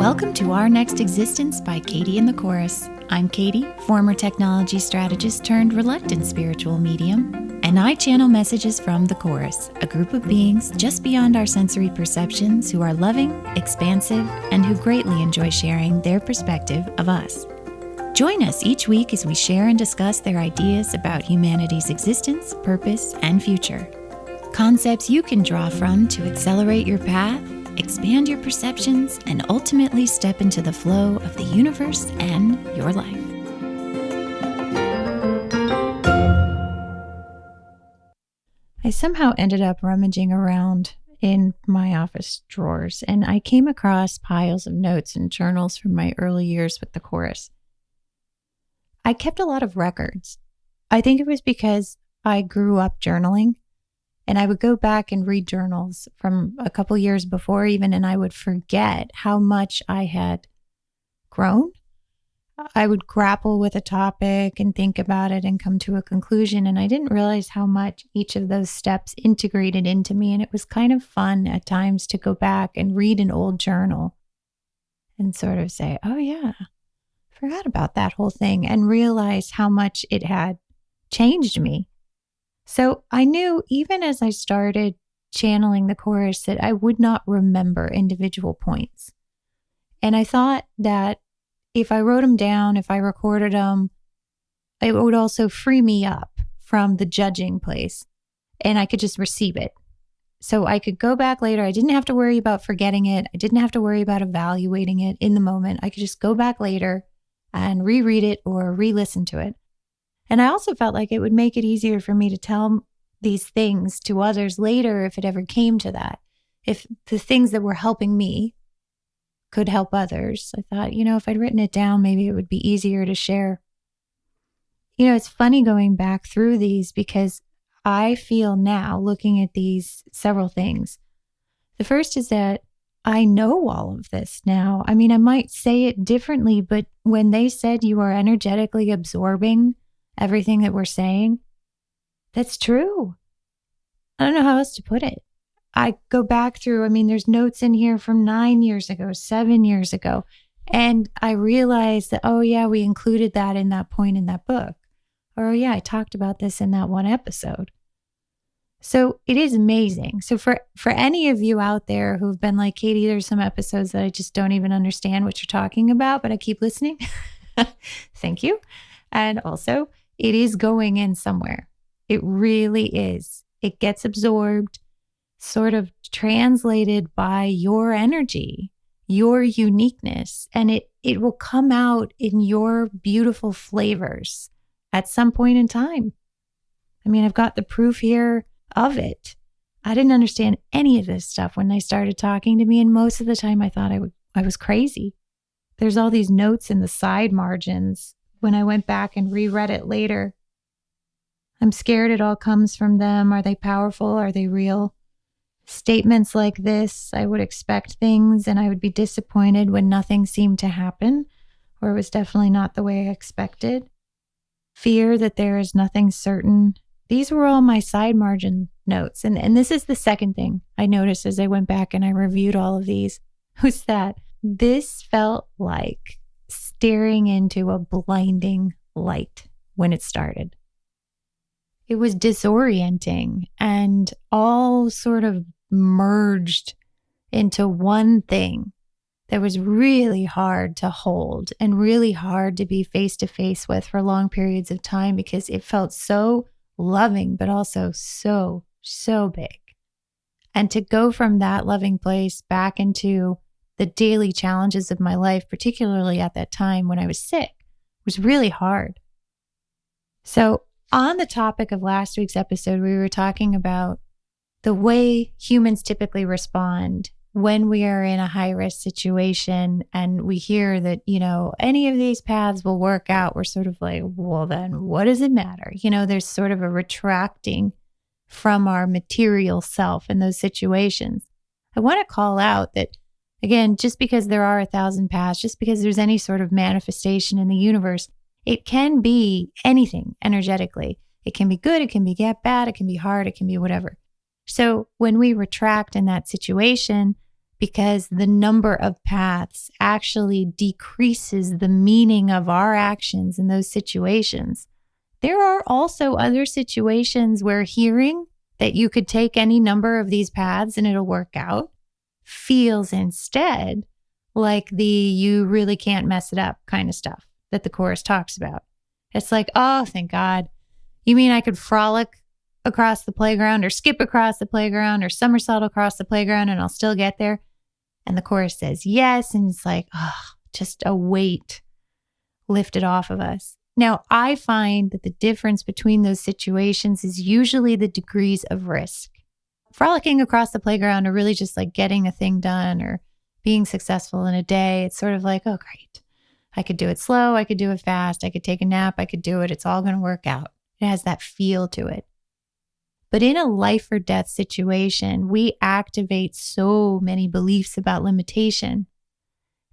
Welcome to Our Next Existence by Katie and the Chorus. I'm Katie, former technology strategist turned reluctant spiritual medium, and I channel messages from the Chorus, a group of beings just beyond our sensory perceptions who are loving, expansive, and who greatly enjoy sharing their perspective of us. Join us each week as we share and discuss their ideas about humanity's existence, purpose, and future. Concepts you can draw from to accelerate your path, expand your perceptions, and ultimately step into the flow of the universe and your life. I somehow ended up rummaging around in my office drawers, and I came across piles of notes and journals from my early years with the Chorus. I kept a lot of records. I think it was because I grew up journaling. And I would go back and read journals from a couple years before even, and I would forget how much I had grown. I would grapple with a topic and think about it and come to a conclusion. And I didn't realize how much each of those steps integrated into me. And it was kind of fun at times to go back and read an old journal and sort of say, oh yeah, forgot about that whole thing, and realize how much it had changed me. So I knew even as I started channeling the Chorus that I would not remember individual points. And I thought that if I wrote them down, if I recorded them, it would also free me up from the judging place and I could just receive it. So I could go back later. I didn't have to worry about forgetting it. I didn't have to worry about evaluating it in the moment. I could just go back later and reread it or re-listen to it. And I also felt like it would make it easier for me to tell these things to others later if it ever came to that. If the things that were helping me could help others, I thought, if I'd written it down, maybe it would be easier to share. It's funny going back through these because I feel now, looking at these several things. The first is that I know all of this now. I mean, I might say it differently, but when they said you are energetically absorbing everything that we're saying, that's true. I don't know how else to put it. I go back through, there's notes in here from 9 years ago, 7 years ago. And I realized that, oh yeah, we included that in that point in that book. Or oh yeah, I talked about this in that one episode. So it is amazing. So for any of you out there who've been like, Katie, there's some episodes that I just don't even understand what you're talking about, but I keep listening. Thank you. And also, it is going in somewhere. It really is. It gets absorbed, sort of translated by your energy, your uniqueness, and it will come out in your beautiful flavors at some point in time. I've got the proof here of it. I didn't understand any of this stuff when they started talking to me, and most of the time I thought I was crazy. There's all these notes in the side margins. When I went back and reread it later, I'm scared it all comes from them. Are they powerful? Are they real? Statements like this, I would expect things and I would be disappointed when nothing seemed to happen, or it was definitely not the way I expected. Fear that there is nothing certain. These were all my side margin notes. And this is the second thing I noticed as I went back and I reviewed all of these, was that this felt like staring into a blinding light when it started. It was disorienting and all sort of merged into one thing that was really hard to hold and really hard to be face to face with for long periods of time because it felt so loving, but also so big. And to go from that loving place back into the daily challenges of my life, particularly at that time when I was sick, was really hard. So on the topic of last week's episode, we were talking about the way humans typically respond when we are in a high-risk situation and we hear that, any of these paths will work out. We're sort of like, well, then what does it matter? There's sort of a retracting from our material self in those situations. I want to call out that, again, just because there are 1,000 paths, just because there's any sort of manifestation in the universe, it can be anything energetically. It can be good, it can be bad, it can be hard, it can be whatever. So when we retract in that situation, because the number of paths actually decreases the meaning of our actions in those situations. There are also other situations where hearing that you could take any number of these paths and it'll work out feels instead like the you really can't mess it up kind of stuff that the chorus talks about. It's like, oh, thank God. You mean I could frolic across the playground or skip across the playground or somersault across the playground and I'll still get there? And the chorus says yes. And it's like, oh, just a weight lifted off of us. Now, I find that the difference between those situations is usually the degrees of risk. Frolicking across the playground or really just like getting a thing done or being successful in a day, it's sort of like, oh, great. I could do it slow. I could do it fast. I could take a nap. I could do it. It's all going to work out. It has that feel to it. But in a life or death situation, we activate so many beliefs about limitation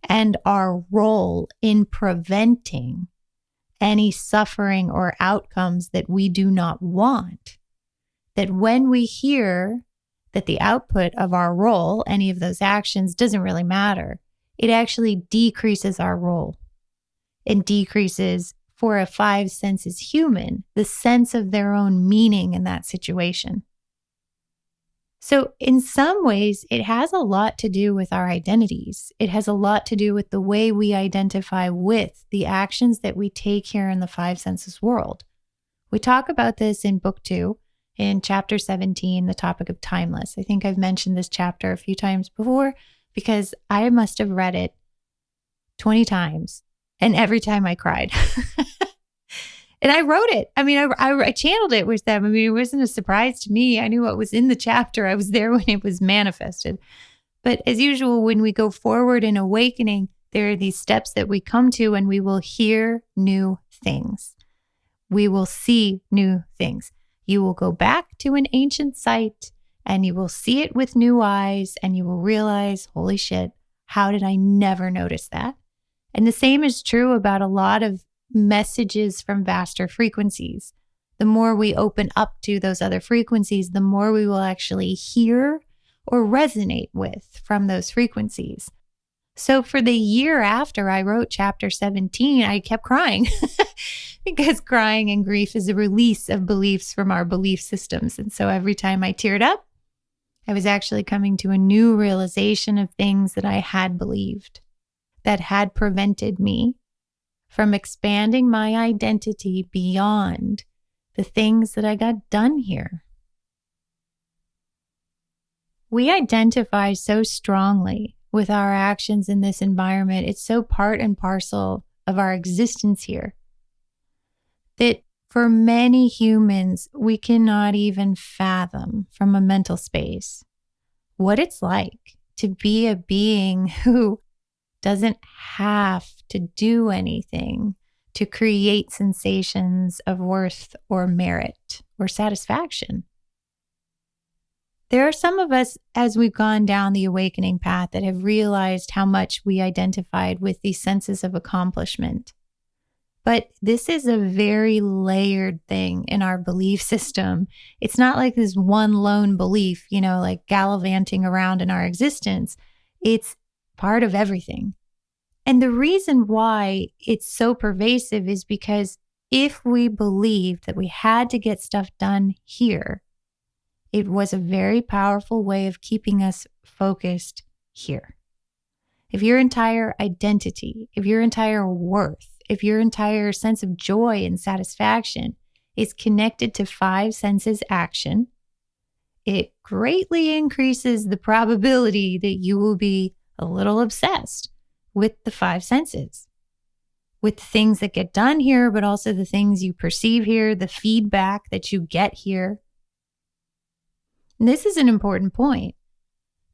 and our role in preventing any suffering or outcomes that we do not want, that when we hear that the output of our role, any of those actions, doesn't really matter, it actually decreases our role and decreases, for a five senses human, the sense of their own meaning in that situation. So in some ways, it has a lot to do with our identities. It has a lot to do with the way we identify with the actions that we take here in the five senses world. We talk about this in book 2, in chapter 17, the topic of timeless. I think I've mentioned this chapter a few times before because I must have read it 20 times. And every time I cried. And I wrote it. I mean, I channeled it with them. I mean, it wasn't a surprise to me. I knew what was in the chapter. I was there when it was manifested. But as usual, when we go forward in awakening, there are these steps that we come to and we will hear new things. We will see new things. You will go back to an ancient site and you will see it with new eyes and you will realize, holy shit, how did I never notice that? And the same is true about a lot of messages from vaster frequencies. The more we open up to those other frequencies, the more we will actually hear or resonate with from those frequencies. So for the year after I wrote chapter 17, I kept crying because crying and grief is a release of beliefs from our belief systems. And so every time I teared up, I was actually coming to a new realization of things that I had believed that had prevented me from expanding my identity beyond the things that I got done here. We identify so strongly with our actions in this environment. It's so part and parcel of our existence here that for many humans, we cannot even fathom from a mental space what it's like to be a being who doesn't have to do anything to create sensations of worth or merit or satisfaction. There are some of us, as we've gone down the awakening path, that have realized how much we identified with these senses of accomplishment. But this is a very layered thing in our belief system. It's not like this one lone belief, like gallivanting around in our existence. It's part of everything. And the reason why it's so pervasive is because if we believed that we had to get stuff done here, it was a very powerful way of keeping us focused here. If your entire identity, if your entire worth, if your entire sense of joy and satisfaction is connected to five senses action, it greatly increases the probability that you will be a little obsessed with the five senses, with the things that get done here, but also the things you perceive here, the feedback that you get here. And this is an important point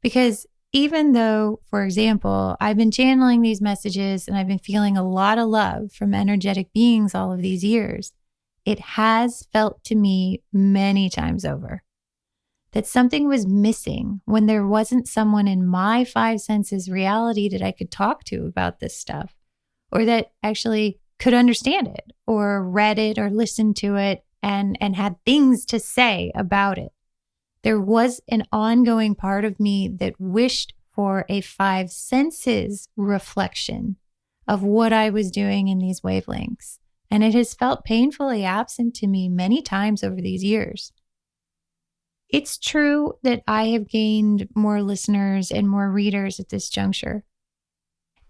because even though, for example, I've been channeling these messages and I've been feeling a lot of love from energetic beings all of these years, it has felt to me many times over that something was missing when there wasn't someone in my five senses reality that I could talk to about this stuff, or that actually could understand it or read it or listened to it and had things to say about it. There was an ongoing part of me that wished for a five senses reflection of what I was doing in these wavelengths. And it has felt painfully absent to me many times over these years. It's true that I have gained more listeners and more readers at this juncture.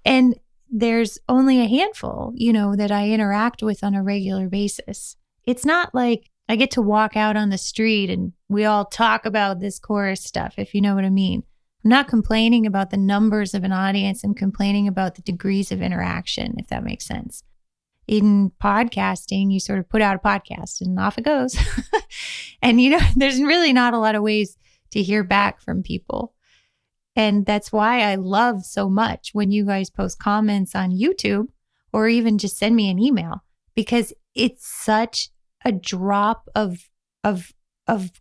And there's only a handful, that I interact with on a regular basis. It's not like I get to walk out on the street and we all talk about this chorus stuff, if you know what I mean. I'm not complaining about the numbers of an audience. I'm complaining about the degrees of interaction, if that makes sense. In podcasting, you sort of put out a podcast and off it goes. And, there's really not a lot of ways to hear back from people. And that's why I love so much when you guys post comments on YouTube or even just send me an email, because it's such a drop of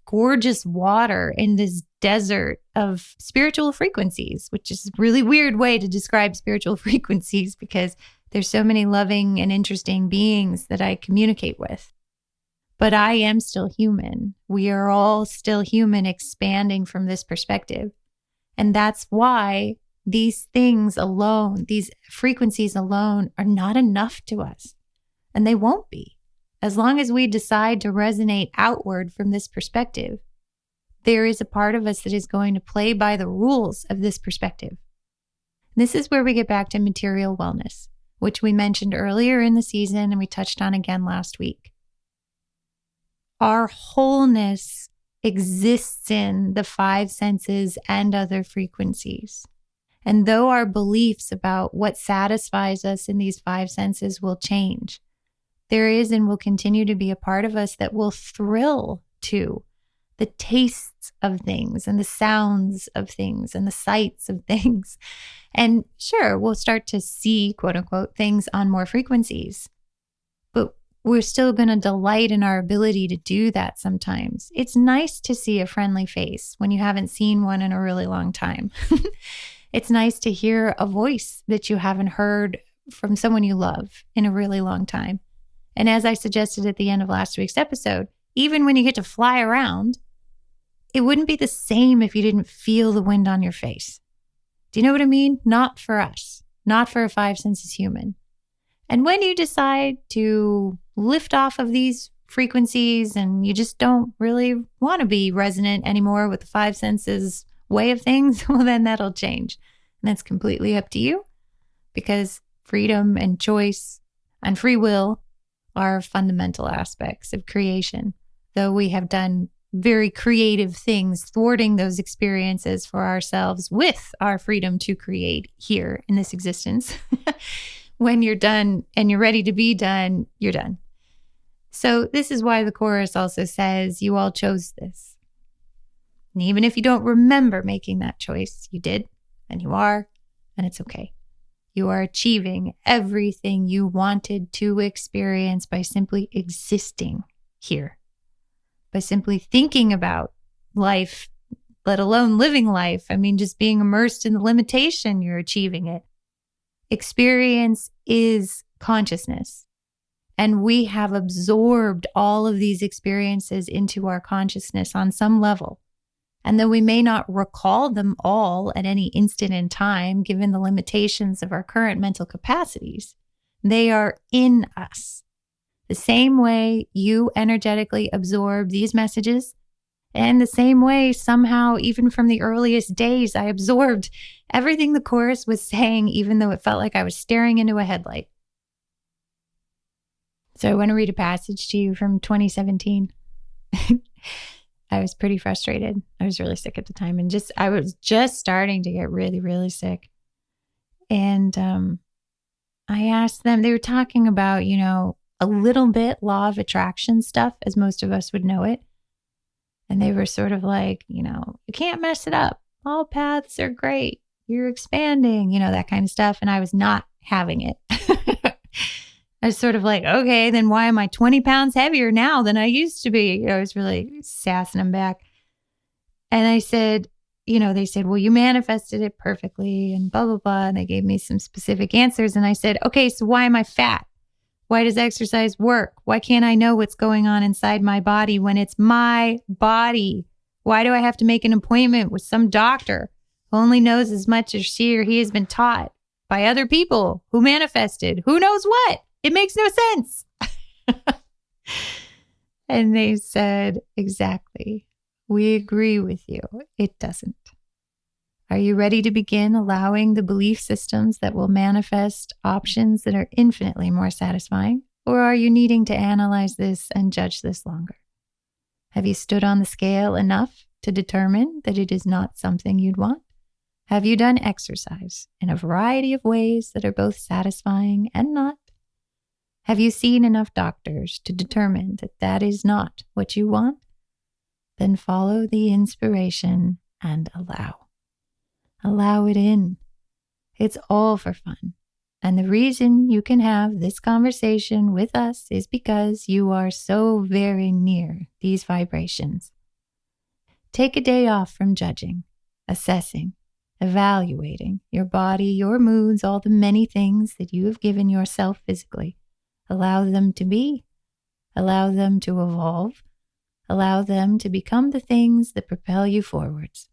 gorgeous water in this desert of spiritual frequencies, which is a really weird way to describe spiritual frequencies because there's so many loving and interesting beings that I communicate with. But I am still human. We are all still human, expanding from this perspective. And that's why these things alone, these frequencies alone, are not enough to us. And they won't be. As long as we decide to resonate outward from this perspective, there is a part of us that is going to play by the rules of this perspective. This is where we get back to material wellness, which we mentioned earlier in the season and we touched on again last week. Our wholeness exists in the five senses and other frequencies. And though our beliefs about what satisfies us in these five senses will change, there is and will continue to be a part of us that will thrill to the tastes of things and the sounds of things and the sights of things. And sure, we'll start to see, quote unquote, things on more frequencies. But we're still going to delight in our ability to do that sometimes. It's nice to see a friendly face when you haven't seen one in a really long time. It's nice to hear a voice that you haven't heard from someone you love in a really long time. And as I suggested at the end of last week's episode, even when you get to fly around, it wouldn't be the same if you didn't feel the wind on your face. Do you know what I mean? Not for us, not for a five senses human. And when you decide to lift off of these frequencies and you just don't really want to be resonant anymore with the five senses way of things, well, then that'll change. And that's completely up to you, because freedom and choice and free will are fundamental aspects of creation. Though we have done very creative things thwarting those experiences for ourselves with our freedom to create here in this existence. When you're done and you're ready to be done, you're done. So this is why the chorus also says, you all chose this. And even if you don't remember making that choice, you did, and you are, and it's okay. You are achieving everything you wanted to experience by simply existing here, by simply thinking about life, let alone living life. I mean, just being immersed in the limitation, you're achieving it. Experience is consciousness. And we have absorbed all of these experiences into our consciousness on some level. And though we may not recall them all at any instant in time, given the limitations of our current mental capacities, they are in us. The same way you energetically absorb these messages, and the same way somehow, even from the earliest days, I absorbed everything the chorus was saying, even though it felt like I was staring into a headlight. So I want to read a passage to you from 2017. I was pretty frustrated. I was really sick at the time, and I was just starting to get really, really sick. And I asked them, they were talking about, a little bit law of attraction stuff, as most of us would know it. And they were sort of like, you can't mess it up. All paths are great. You're expanding, that kind of stuff. And I was not having it. I was sort of like, okay, then why am I 20 pounds heavier now than I used to be? I was really sassing them back. And I said, they said, well, you manifested it perfectly and blah, blah, blah. And they gave me some specific answers. And I said, okay, so why am I fat? Why does exercise work? Why can't I know what's going on inside my body when it's my body? Why do I have to make an appointment with some doctor? only knows as much as she or he has been taught by other people who manifested who knows what. It makes no sense. And they said, exactly. We agree with you. It doesn't. Are you ready to begin allowing the belief systems that will manifest options that are infinitely more satisfying? Or are you needing to analyze this and judge this longer? Have you stood on the scale enough to determine that it is not something you'd want? Have you done exercise in a variety of ways that are both satisfying and not? Have you seen enough doctors to determine that that is not what you want? Then follow the inspiration and allow. Allow it in. It's all for fun. And the reason you can have this conversation with us is because you are so very near these vibrations. Take a day off from judging, assessing, evaluating your body, your moods, all the many things that you have given yourself physically. Allow them to be. Allow them to evolve. Allow them to become the things that propel you forwards.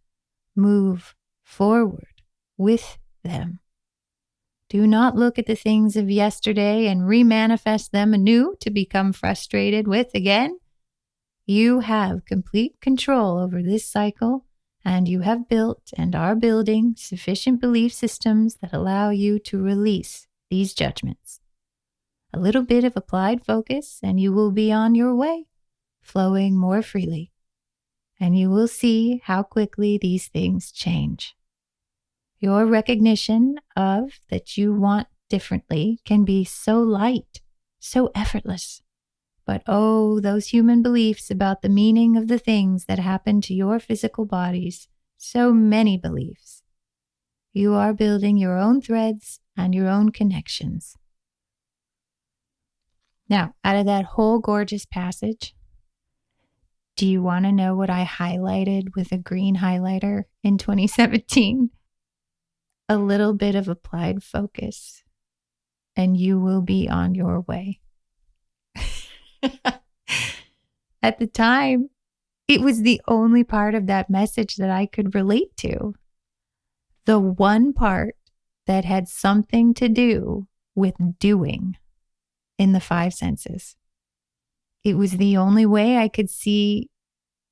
Move forward with them. Do not look at the things of yesterday and remanifest them anew to become frustrated with again. You have complete control over this cycle, and you have built and are building sufficient belief systems that allow you to release these judgments. A little bit of applied focus, and you will be on your way, flowing more freely. And you will see how quickly these things change. Your recognition of that you want differently can be so light, so effortless. But oh, those human beliefs about the meaning of the things that happen to your physical bodies, so many beliefs. You are building your own threads and your own connections. Now, out of that whole gorgeous passage, do you want to know what I highlighted with a green highlighter in 2017? A little bit of applied focus, and you will be on your way. At the time, it was the only part of that message that I could relate to. The one part that had something to do with doing in the five senses. It was the only way I could see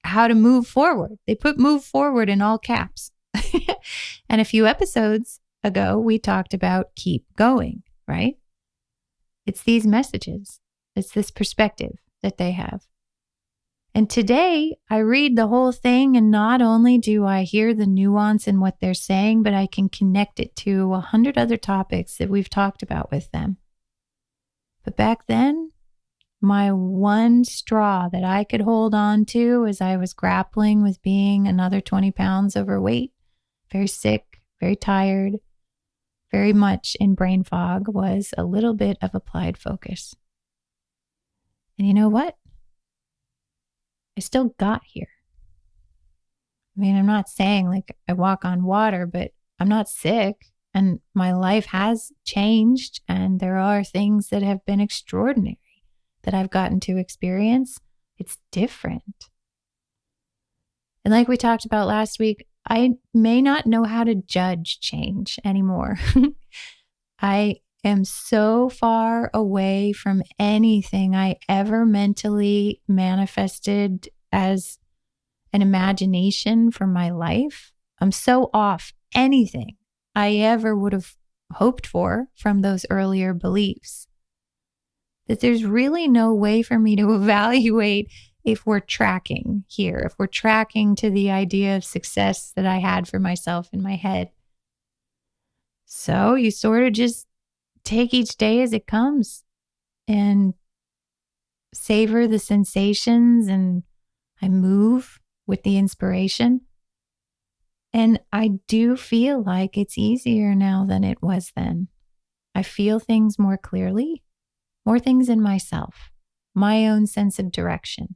how to move forward. They put move forward in all caps. And a few episodes ago, we talked about keep going, right? It's these messages. It's this perspective that they have. And today, I read the whole thing, and not only do I hear the nuance in what they're saying, but I can connect it to 100 other topics that we've talked about with them. But back then, my one straw that I could hold on to as I was grappling with being another 20 pounds overweight, very sick, very tired, very much in brain fog, was a little bit of applied focus. And you know what? I still got here. I mean, I'm not saying like I walk on water, but I'm not sick, and my life has changed, and there are things that have been extraordinary that I've gotten to experience. It's different. And like we talked about last week, I may not know how to judge change anymore. I am so far away from anything I ever mentally manifested as an imagination for my life. I'm so off anything I ever would have hoped for from those earlier beliefs that there's really no way for me to evaluate if we're tracking here, if we're tracking to the idea of success that I had for myself in my head. So you sort of just take each day as it comes and savor the sensations, and I move with the inspiration. And I do feel like it's easier now than it was then. I feel things more clearly, more things in myself, my own sense of direction.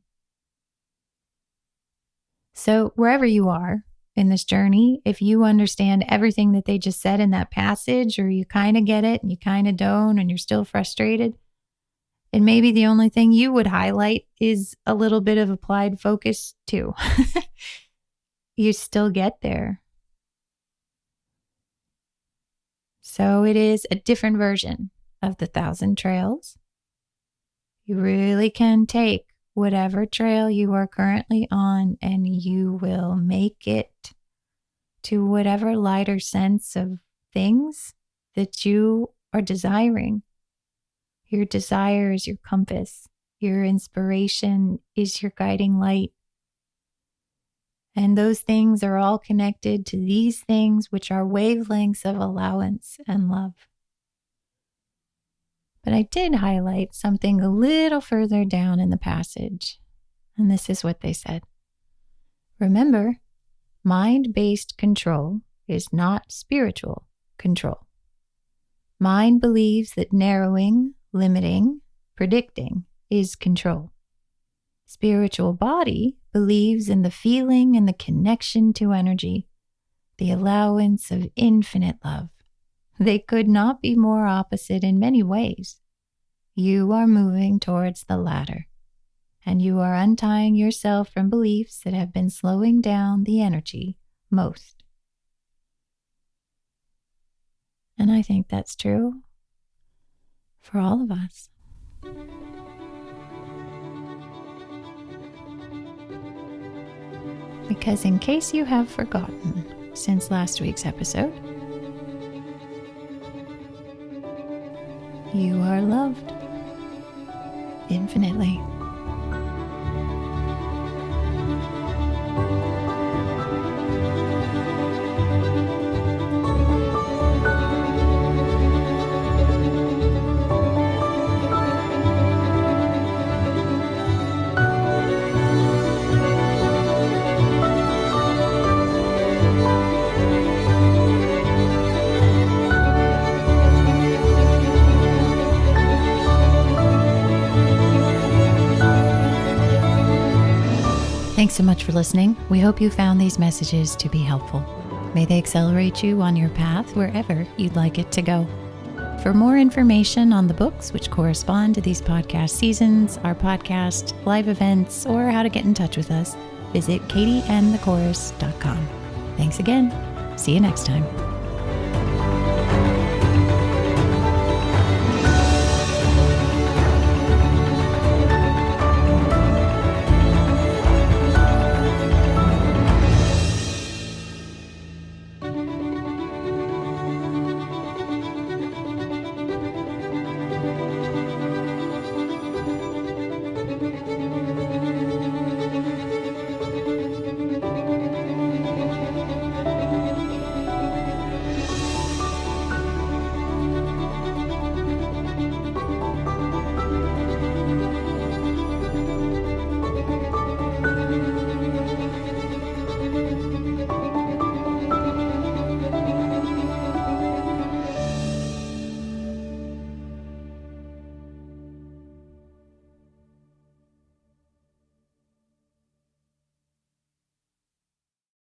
So wherever you are in this journey, if you understand everything that they just said in that passage, or you kind of get it and you kind of don't, and you're still frustrated, and maybe the only thing you would highlight is a little bit of applied focus too. You still get there. So it is a different version of the 1,000 trails. You really can take whatever trail you are currently on and you will make it to whatever lighter sense of things that you are desiring. Your desire is your compass. Your inspiration is your guiding light. And those things are all connected to these things, which are wavelengths of allowance and love. But I did highlight something a little further down in the passage, and this is what they said. Remember, mind-based control is not spiritual control. Mind believes that narrowing, limiting, predicting is control. Spiritual body believes in the feeling and the connection to energy, the allowance of infinite love. They could not be more opposite in many ways. You are moving towards the latter, and you are untying yourself from beliefs that have been slowing down the energy most. And I think that's true for all of us. Because in case you have forgotten since last week's episode, you are loved infinitely. Thanks so much for listening. We hope you found these messages to be helpful. May they accelerate you on your path wherever you'd like it to go. For more information on the books which correspond to these podcast seasons, our podcast, live events, or how to get in touch with us, visit katieandthechorus.com. Thanks again. See you next time.